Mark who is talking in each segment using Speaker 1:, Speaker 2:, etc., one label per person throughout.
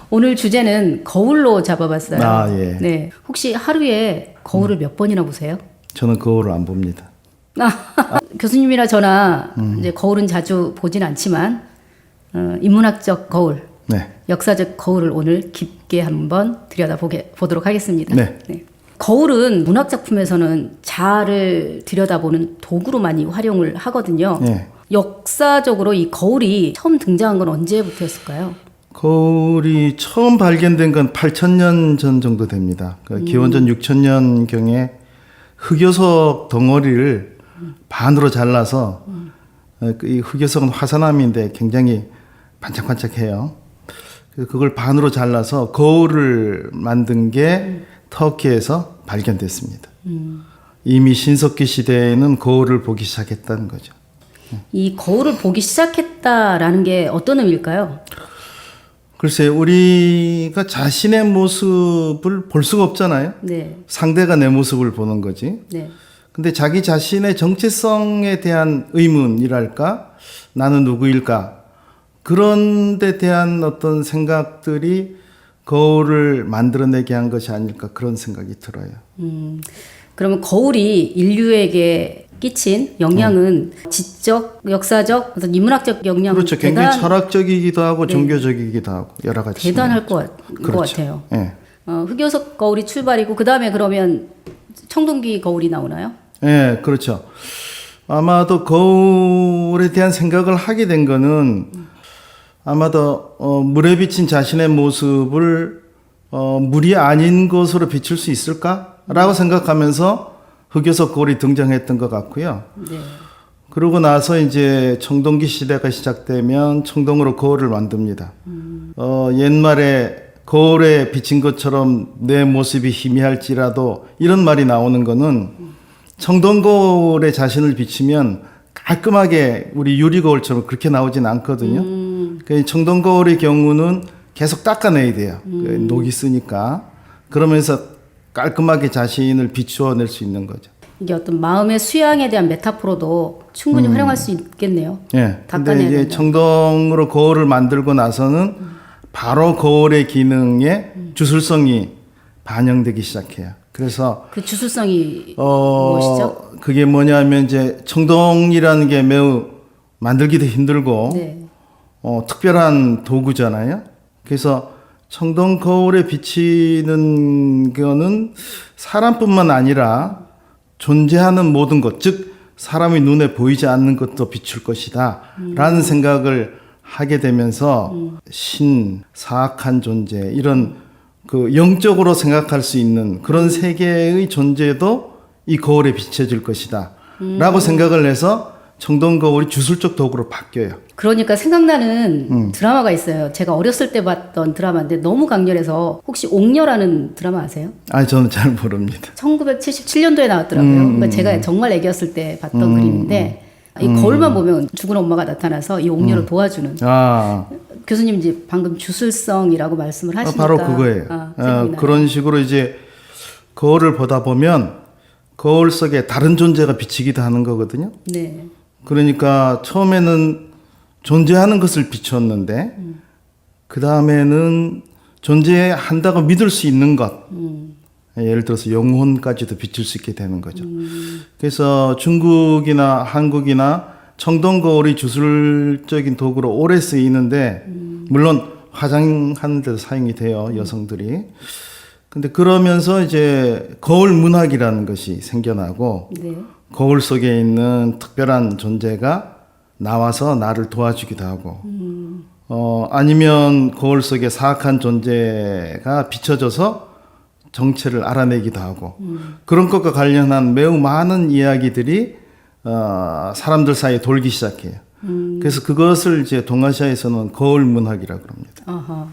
Speaker 1: 오늘 주제는 거울로 잡아봤어요.
Speaker 2: 아, 예.
Speaker 1: 네. 혹시 하루에 거울을 몇 번이나 보세요?
Speaker 2: 저는 거울을 안 봅니다.
Speaker 1: 교수님이나 저나 이제 거울은 자주 보진 않지만 인문학적 거울,
Speaker 2: 네.
Speaker 1: 역사적 거울을 오늘 깊게 한번 들여다보도록 하겠습니다.
Speaker 2: 네.
Speaker 1: 거울은 문학 작품에서는 자아를 들여다보는 도구로 많이 활용을 하거든요.
Speaker 2: 네.
Speaker 1: 역사적으로 이 거울이 처음 등장한 건 언제부터였을까요?
Speaker 2: 거울이 처음 발견된 건 8,000년 전 정도 됩니다. 기원전 6,000년경에 흑요석 덩어리를 반으로 잘라서 이 흑요석은 화산암인데 굉장히 반짝반짝해요. 그래서 그걸 반으로 잘라서 거울을 만든 게 터키에서 발견됐습니다. 이미 신석기 시대에는 거울을 보기 시작했다는 거죠.
Speaker 1: 이 거울을 보기 시작했다라는 게 어떤 의미일까요?
Speaker 2: 글쎄, 우리가 자신의 모습을 볼 수가 없잖아요.
Speaker 1: 네.
Speaker 2: 상대가 내 모습을 보는 거지.
Speaker 1: 네.
Speaker 2: 근데 자기 자신의 정체성에 대한 의문이랄까? 나는 누구일까? 그런 데 대한 어떤 생각들이 거울을 만들어내게 한 것이 아닐까 그런 생각이 들어요.
Speaker 1: 그러면 거울이 인류에게 끼친 영향은 지적, 역사적, 어떤 인문학적 영향
Speaker 2: 그렇죠. 굉장히 철학적이기도 하고 종교적이기도 하고 여러 가지
Speaker 1: 대단할 것
Speaker 2: 그렇죠.
Speaker 1: 같아요.
Speaker 2: 예.
Speaker 1: 흑요석 거울이 출발이고 그 다음에 그러면 청동기 거울이 나오나요?
Speaker 2: 예, 그렇죠. 아마도 거울에 대한 생각을 하게 된 거는 아마도 물에 비친 자신의 모습을 물이 아닌 것으로 비출 수 있을까라고 생각하면서 흑요석 거울이 등장했던 것 같고요.
Speaker 1: 네.
Speaker 2: 그러고 나서 이제 청동기 시대가 시작되면 청동으로 거울을 만듭니다. 옛말에 거울에 비친 것처럼 내 모습이 희미할지라도 이런 말이 나오는 거는 청동 거울에 자신을 비치면 깔끔하게 우리 유리 거울처럼 그렇게 나오진 않거든요. 청동 거울의 경우는 계속 닦아내야 돼요. 녹이 쓰니까. 그러면서 깔끔하게 자신을 비추어낼 수 있는 거죠.
Speaker 1: 이게 어떤 마음의 수양에 대한 메타포로도 충분히 활용할 수 있겠네요.
Speaker 2: 예. 근데
Speaker 1: 닦아내야
Speaker 2: 이제
Speaker 1: 된다.
Speaker 2: 청동으로 거울을 만들고 나서는 바로 거울의 기능에 주술성이 반영되기 시작해요. 그래서
Speaker 1: 그 주술성이 무엇이죠?
Speaker 2: 그게 뭐냐면 이제 청동이라는 게 매우 만들기도 힘들고
Speaker 1: 네.
Speaker 2: 특별한 도구잖아요. 그래서 청동 거울에 비치는 거는 사람뿐만 아니라 존재하는 모든 것, 즉 사람의 눈에 보이지 않는 것도 비출 것이다 라는 생각을 하게 되면서 신, 사악한 존재 이런 그 영적으로 생각할 수 있는 그런 세계의 존재도 이 거울에 비춰질 것이다 라고 생각을 해서 청동 거울이 주술적 도구로 바뀌어요.
Speaker 1: 그러니까 생각나는 드라마가 있어요. 제가 어렸을 때 봤던 드라마인데 너무 강렬해서 혹시 옥녀라는 드라마 아세요?
Speaker 2: 아니 저는 잘 모릅니다.
Speaker 1: 1977년도에 나왔더라고요. 그러니까 제가 정말 애기였을 때 봤던 그림인데 이 거울만 보면 죽은 엄마가 나타나서 이 옥녀를 도와주는. 교수님 이제 방금 주술성이라고 말씀을 하시니까
Speaker 2: 바로 그거예요. 그런 식으로 이제 거울을 보다 보면 거울 속에 다른 존재가 비치기도 하는 거거든요.
Speaker 1: 네.
Speaker 2: 그러니까 처음에는 존재하는 것을 비췄는데 그 다음에는 존재한다고 믿을 수 있는 것, 예를 들어서 영혼까지도 비출 수 있게 되는 거죠. 그래서 중국이나 한국이나 청동 거울이 주술적인 도구로 오래 쓰이는데 물론 화장하는 데도 사용이 돼요, 여성들이. 근데 그러면서 이제 거울 문학이라는 것이 생겨나고
Speaker 1: 네.
Speaker 2: 거울 속에 있는 특별한 존재가 나와서 나를 도와주기도 하고 아니면 거울 속에 사악한 존재가 비춰져서 정체를 알아내기도 하고 그런 것과 관련한 매우 많은 이야기들이 사람들 사이에 돌기 시작해요. 그래서 그것을 이제 동아시아에서는 거울 문학이라고 합니다.
Speaker 1: 아하.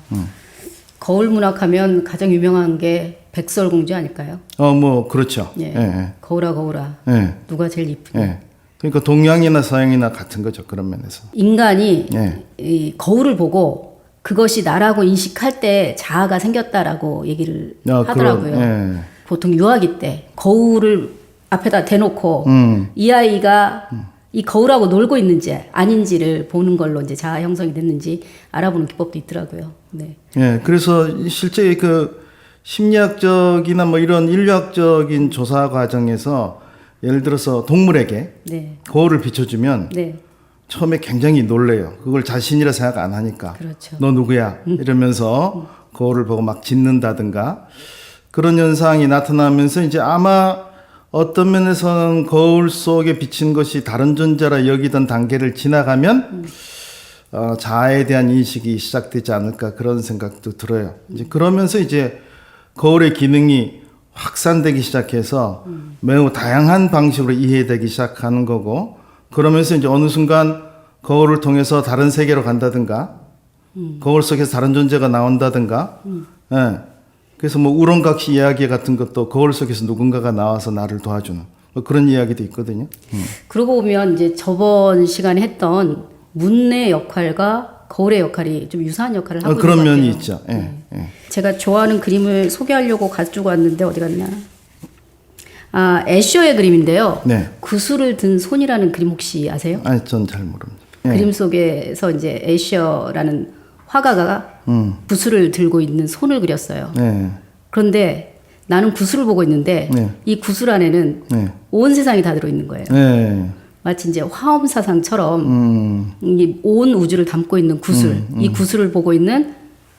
Speaker 1: 거울 문학하면 가장 유명한 게 백설공주 아닐까요?
Speaker 2: 뭐 그렇죠.
Speaker 1: 예.
Speaker 2: 예.
Speaker 1: 거울아 거울아.
Speaker 2: 예.
Speaker 1: 누가 제일 이쁘냐.
Speaker 2: 예. 그러니까 동양이나 서양이나 같은 거죠. 그런 면에서.
Speaker 1: 인간이
Speaker 2: 예.
Speaker 1: 이 거울을 보고 그것이 나라고 인식할 때 자아가 생겼다라고 얘기를 하더라고요.
Speaker 2: 예.
Speaker 1: 보통 유아기 때 거울을 앞에다 대놓고 이 아이가 이 거울하고 놀고 있는지 아닌지를 보는 걸로 이제 자아 형성이 됐는지 알아보는 기법도 있더라고요. 네.
Speaker 2: 예, 그래서 실제 그 심리학적이나 뭐 이런 인류학적인 조사 과정에서 예를 들어서 동물에게
Speaker 1: 네.
Speaker 2: 거울을 비춰주면
Speaker 1: 네.
Speaker 2: 처음에 굉장히 놀래요. 그걸 자신이라 생각 안 하니까.
Speaker 1: 그렇죠.
Speaker 2: 너 누구야? 이러면서 거울을 보고 막 짖는다든가 그런 현상이 나타나면서 이제 아마 어떤 면에서는 거울 속에 비친 것이 다른 존재라 여기던 단계를 지나가면 자아에 대한 인식이 시작되지 않을까 그런 생각도 들어요. 이제 그러면서 이제 거울의 기능이 확산되기 시작해서 매우 다양한 방식으로 이해되기 시작하는 거고 그러면서 이제 어느 순간 거울을 통해서 다른 세계로 간다든가 거울 속에서 다른 존재가 나온다든가 예. 그래서 뭐 우렁각시 이야기 같은 것도 거울 속에서 누군가가 나와서 나를 도와주는 뭐 그런 이야기도 있거든요.
Speaker 1: 그러고 보면 이제 저번 시간에 했던 문의 역할과 거울의 역할이 좀 유사한 역할을 하고 있는 것 같아요.
Speaker 2: 그런 면이 있죠. 예, 예.
Speaker 1: 제가 좋아하는 그림을 소개하려고 가지고 왔는데 어디 갔냐? 아, 애셔의 그림인데요.
Speaker 2: 네.
Speaker 1: 구슬을 든 손이라는 그림 혹시 아세요?
Speaker 2: 아니, 전 잘 모릅니다. 예.
Speaker 1: 그림 속에서 이제 애셔라는 화가가 구슬을 들고 있는 손을 그렸어요.
Speaker 2: 예.
Speaker 1: 그런데 나는 구슬을 보고 있는데
Speaker 2: 네.
Speaker 1: 이 구슬 안에는
Speaker 2: 네.
Speaker 1: 온 세상이 다 들어 있는 거예요.
Speaker 2: 예.
Speaker 1: 마치 이제 화엄사상처럼 이 온 우주를 담고 있는 구슬, 이 구슬을 보고 있는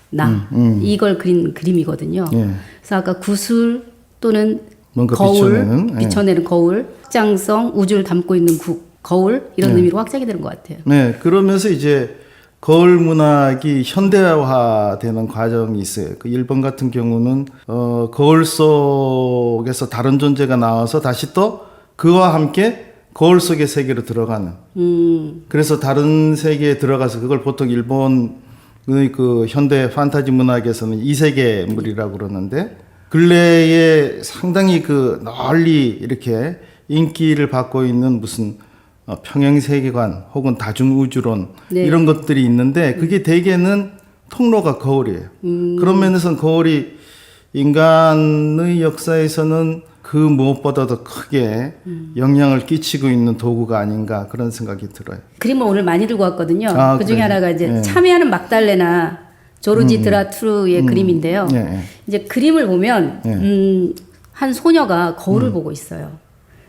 Speaker 1: 나, 이걸 그린 그림이거든요.
Speaker 2: 예.
Speaker 1: 그래서 아까 구슬 또는
Speaker 2: 뭔가
Speaker 1: 거울,
Speaker 2: 비춰내는,
Speaker 1: 비춰내는 거울, 확장성 우주를 담고 있는 거울 이런 의미로 확장이 되는 것 같아요.
Speaker 2: 네, 그러면서 이제 거울 문학이 현대화되는 과정이 있어요. 그 일본 같은 경우는 거울 속에서 다른 존재가 나와서 다시 또 그와 함께 거울 속의 세계로 들어가는. 그래서 다른 세계에 들어가서 그걸 보통 일본의 그 현대 판타지 문학에서는 이세계물이라고 그러는데 근래에 상당히 그 널리 이렇게 인기를 받고 있는 무슨 평행 세계관 혹은 다중 우주론
Speaker 1: 네.
Speaker 2: 이런 것들이 있는데 그게 대개는 통로가 거울이에요. 그런 면에서는 거울이 인간의 역사에서는 그 무엇보다도 크게 영향을 끼치고 있는 도구가 아닌가 그런 생각이 들어요.
Speaker 1: 그림을 오늘 많이 들고 왔거든요.
Speaker 2: 아,
Speaker 1: 그 중에
Speaker 2: 그래요?
Speaker 1: 하나가 이제
Speaker 2: 네.
Speaker 1: 참여하는 막달레나 조르지 드라투르의 그림인데요.
Speaker 2: 네.
Speaker 1: 이제 그림을 보면 한 소녀가 거울을 보고 있어요.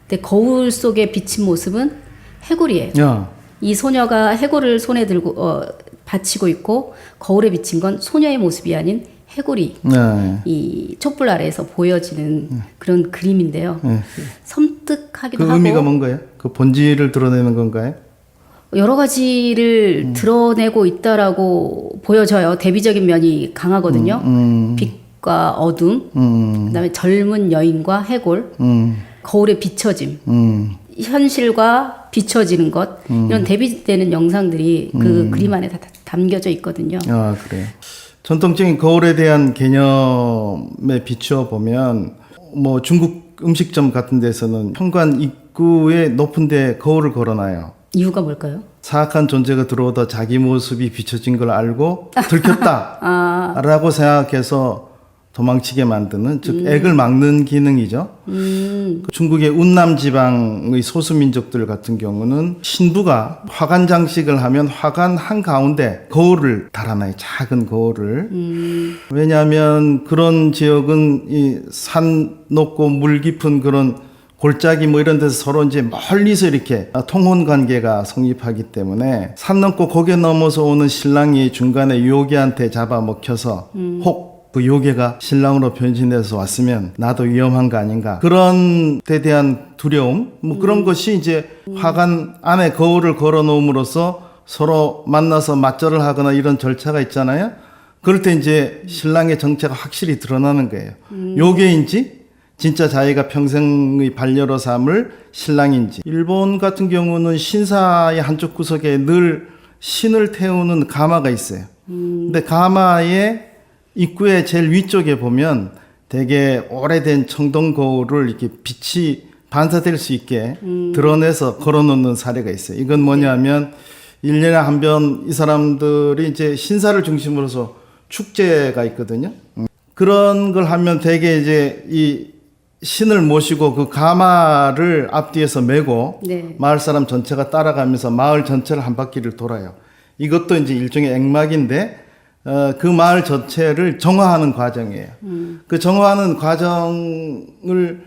Speaker 1: 근데 거울 속에 비친 모습은 해골이에요.
Speaker 2: 야.
Speaker 1: 이 소녀가 해골을 손에 들고 받치고 있고 거울에 비친 건 소녀의 모습이 아닌 해골이
Speaker 2: 네.
Speaker 1: 이 촛불 아래에서 보여지는 그런 그림인데요. 섬뜩하기도
Speaker 2: 그
Speaker 1: 하고
Speaker 2: 의미가 뭔가요? 그 본질을 드러내는 건가요?
Speaker 1: 여러 가지를 드러내고 있다라고 보여져요. 대비적인 면이 강하거든요. 빛과 어둠, 그다음에 젊은 여인과 해골, 거울의 비춰짐, 현실과 비춰지는 것 이런 대비되는 영상들이 그 그림 안에 다 담겨져 있거든요.
Speaker 2: 아, 그래요. 전통적인 거울에 대한 개념에 비추어 보면 뭐 중국 음식점 같은 데서는 현관 입구에 높은 데 거울을 걸어놔요.
Speaker 1: 이유가 뭘까요?
Speaker 2: 사악한 존재가 들어오다 자기 모습이 비춰진 걸 알고 들켰다 라고 생각해서 도망치게 만드는 즉 액을 막는 기능이죠. 그 중국의 운남 지방의 소수민족들 같은 경우는 신부가 화관 장식을 하면 화관 한가운데 거울을 달아놔요. 작은 거울을. 왜냐하면 그런 지역은 이 산 높고 물 깊은 그런 골짜기 뭐 이런 데서 서로 이제 멀리서 이렇게 통혼 관계가 성립하기 때문에 산 넘고 고개 넘어서 오는 신랑이 중간에 요괴한테 잡아먹혀서 혹 그 요괴가 신랑으로 변신해서 왔으면 나도 위험한 거 아닌가 그런 데 대한 두려움 뭐 그런 것이 이제 화관 안에 거울을 걸어 놓음으로써 서로 만나서 맞절을 하거나 이런 절차가 있잖아요. 그럴 때 이제 신랑의 정체가 확실히 드러나는 거예요. 요괴인지 진짜 자기가 평생의 반려로 삼을 신랑인지. 일본 같은 경우는 신사의 한쪽 구석에 늘 신을 태우는 가마가 있어요. 근데 가마의 입구의 제일 위쪽에 보면 되게 오래된 청동 거울을 이렇게 빛이 반사될 수 있게 드러내서 걸어놓는 사례가 있어요. 이건 뭐냐면 1년에 한 번 이 사람들이 이제 신사를 중심으로서 축제가 있거든요. 그런 걸 하면 되게 이제 이 신을 모시고 그 가마를 앞뒤에서 메고
Speaker 1: 네.
Speaker 2: 마을 사람 전체가 따라가면서 마을 전체를 한 바퀴를 돌아요. 이것도 이제 일종의 액막인데 그 마을 전체를 정화하는 과정이에요. 그 정화하는 과정을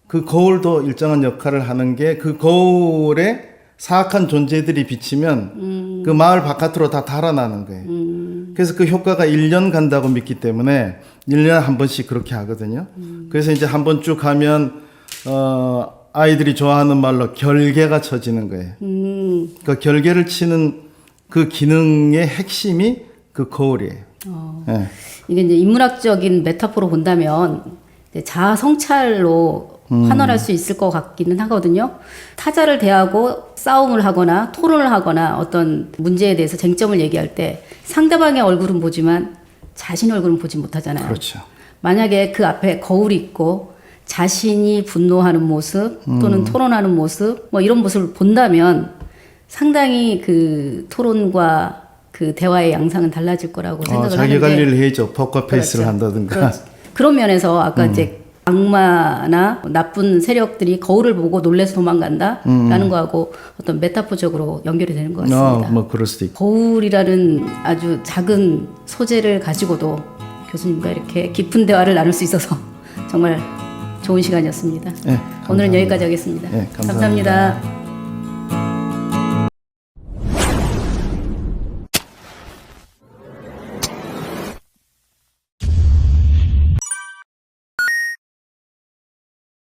Speaker 2: 그 거울도 일정한 역할을 하는 게 그 거울에 사악한 존재들이 비치면 그 마을 바깥으로 다 달아나는 거예요. 그래서 그 효과가 1년 간다고 믿기 때문에 1년에 한 번씩 그렇게 하거든요. 그래서 이제 한 번 쭉 하면 아이들이 좋아하는 말로 결계가 쳐지는 거예요. 그 결계를 치는 그 기능의 핵심이 그 거울이에요. 네.
Speaker 1: 이게 이제 인문학적인 메타포로 본다면 이제 자아 성찰로 환원할 수 있을 것 같기는 하거든요. 타자를 대하고 싸움을 하거나 토론을 하거나 어떤 문제에 대해서 쟁점을 얘기할 때 상대방의 얼굴은 보지만 자신의 얼굴은 보지 못하잖아요.
Speaker 2: 그렇죠.
Speaker 1: 만약에 그 앞에 거울이 있고 자신이 분노하는 모습 또는 토론하는 모습 뭐 이런 모습을 본다면 상당히 그 토론과 그 대화의 양상은 달라질 거라고 생각을
Speaker 2: 자기
Speaker 1: 하는데
Speaker 2: 관리를 해야죠. 포커페이스를
Speaker 1: 그렇죠.
Speaker 2: 한다든가.
Speaker 1: 그런 면에서 아까 이제 악마나 나쁜 세력들이 거울을 보고 놀래서 도망간다라는 거하고 어떤 메타포적으로 연결이 되는 것 같습니다.
Speaker 2: 뭐 그럴 수도 있고.
Speaker 1: 거울이라는 아주 작은 소재를 가지고도 교수님과 이렇게 깊은 대화를 나눌 수 있어서 정말 좋은 시간이었습니다.
Speaker 2: 네,
Speaker 1: 오늘은 여기까지 하겠습니다.
Speaker 2: 네,
Speaker 1: 감사합니다.